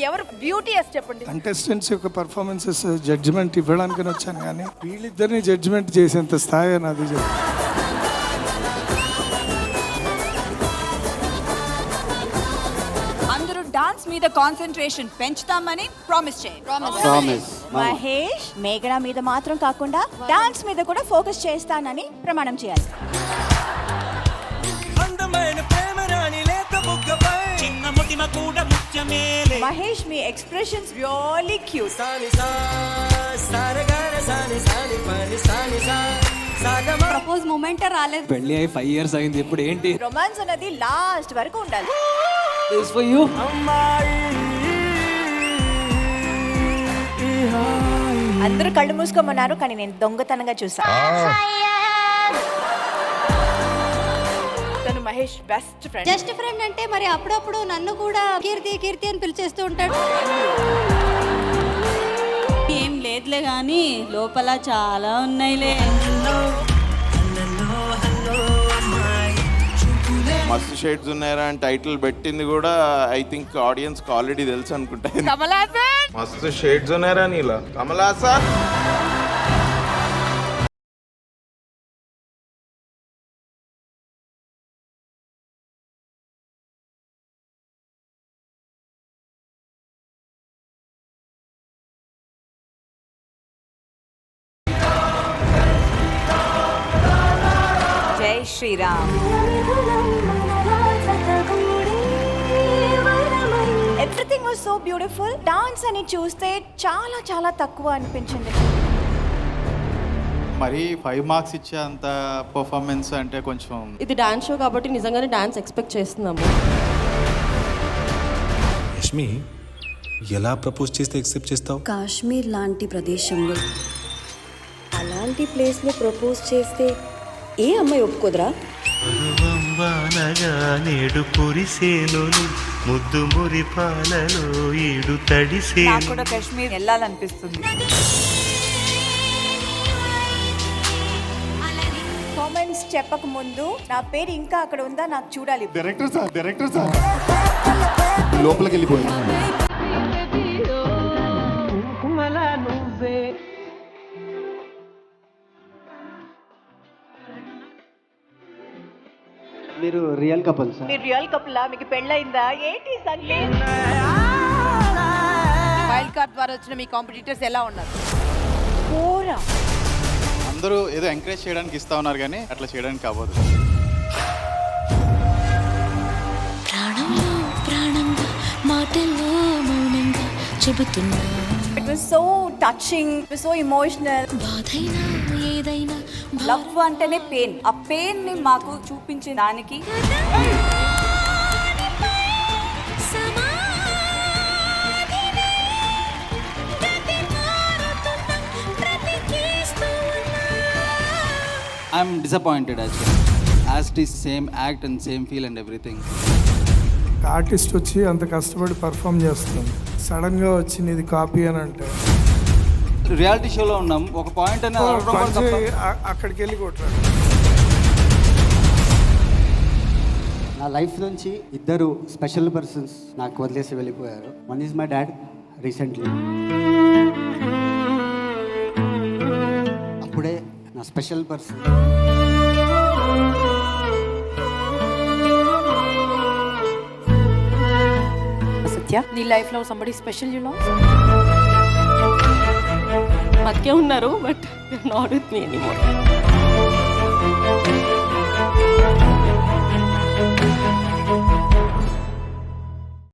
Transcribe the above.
ఎవరు బ్యూటీయస్ చెప్పండి. కంటెస్టెంట్స్ యొక్క పర్ఫార్మెన్సెస్ జడ్జిమెంట్ ఇవ్వడానికి వచ్చాను, కానీ వీళ్ళిద్దరిని జడ్జిమెంట్ చేసేంత స్థాయి నాది. అందరూ డాన్స్ మీద కాన్సంట్రేషన్ పెంచుతామని ప్రామిస్ చేయండి. మహేష్ మేఘన మీద మాత్రం కాకుండా డాన్స్ మీద కూడా ఫోకస్ చేస్తానని ప్రమాణం చేయాలి. మహేష్ మీ expressions really cute. Propose moment రాలేదు. పెళ్లి అయి 5 years అయింది, ఇప్పుడు ఏంటి రొమాన్స్ అనేది లాస్ట్ వరకు ఉండాలి. This for you. అందరూ కళ్ళు మూసుకోమన్నారు, కానీ నేను దొంగతనంగా చూసాను. తను Mahesh best friend. Just friend అంటే మరి అప్పుడప్పుడు నన్ను కూడా కీర్తి కీర్తి అని పిలిచేస్తూ ఉంటాడు. ఏం లేదులే కానీ లోపల చాలా ఉన్నాయిలే. మస్తు షేడ్స్ ఉన్నాయరా అని టైటిల్ పెట్టింది కూడా ఐ థింక్ ఆడియన్స్ కి ఆల్రెడీ తెలుసు అనుకుంటా. కమల్ హాసన్ మస్తు షేడ్స్ ఉన్నాయరా నీలా. Kamal Haasan Jai Shriram. Everything was so beautiful. Dance అని చూస్తే చాలా చాలా తక్కువ అనిపించింది. మరి 5 marks ఇచ్చే అంత పర్ఫార్మెన్స్ అంటే కొంచెం. ఇది డాన్స్ షో కాబట్టి నిజంగానే డాన్స్ ఎక్స్పెక్ట్ చేస్తున్నాము. యష్మి, ఎలా ప్రపోజ్ చేస్తే యాక్సెప్ట్ చేస్తావు? కాశ్మీర్ లాంటి ప్రదేశంలో అలాంటి ప్లేస్లో ప్రపోజ్ చేస్తే ఏ అమ్మాయి ఒప్పుకోదురా? నేడు కురిసేలోని ముద్దు మురి పాలలో ఈడు తడిసే. నాకు కూడా కాశ్మీర్ వెళ్ళాలనిపిస్తుంది. కామెంట్స్ చెప్పక ముందు నా పేరు ఇంకా అక్కడ ఉందా నాకు చూడాలి. డైరెక్టర్ సార్ లోపలికి వెళ్ళిపోయింది. మీరు రియల్ కపుల్ సార్? మీరు రియల్ కపులా? మీకు పెళ్ళయిందా ఏంటి సంగతి? వైల్డ్ కార్డ్ ద్వారా వచ్చిన మీ కాంపిటీటర్స్ ఎలా ఉన్నారు? పోరా. అందరూ ఏదో ఎంకరేజ్ చేయడానికి ఇస్తా ఉన్నారు, కానీ అట్లా చేయడానికి అవ్వదు. ప్రాణంలో ప్రాణంగా మాటల్లో మౌనంగా చెబుతున్నా. It was so touching, it was so emotional. బాధైనా ఏదైనా లవ్ అంటేనే పెయిన్. ఆ పెయిన్ ని మాకు చూపించిన దానికి I'm disappointed actually. As it is same act and same feel and everything. Artist వచ్చి అంత కష్టపడి పర్ఫామ్ చేస్తుంది, సడన్ గా వచ్చి నీది కాపీ అని అంటే రియాలిటీ షోలో ఉన్నాం, ఒక పాయింట్ అని అక్కడికి వెళ్ళి కొట్టాడు. నా లైఫ్ నుంచి ఇద్దరు స్పెషల్ పర్సన్స్ నాకు వదిలేసి వెళ్ళిపోయారు. One is my dad recently. అప్పుడే నా స్పెషల్ పర్సన్. సత్య, నీ లైఫ్ లో సంబడి స్పెషల్ యు నో? పక్కే ఉన్నారు, but not with me anymore.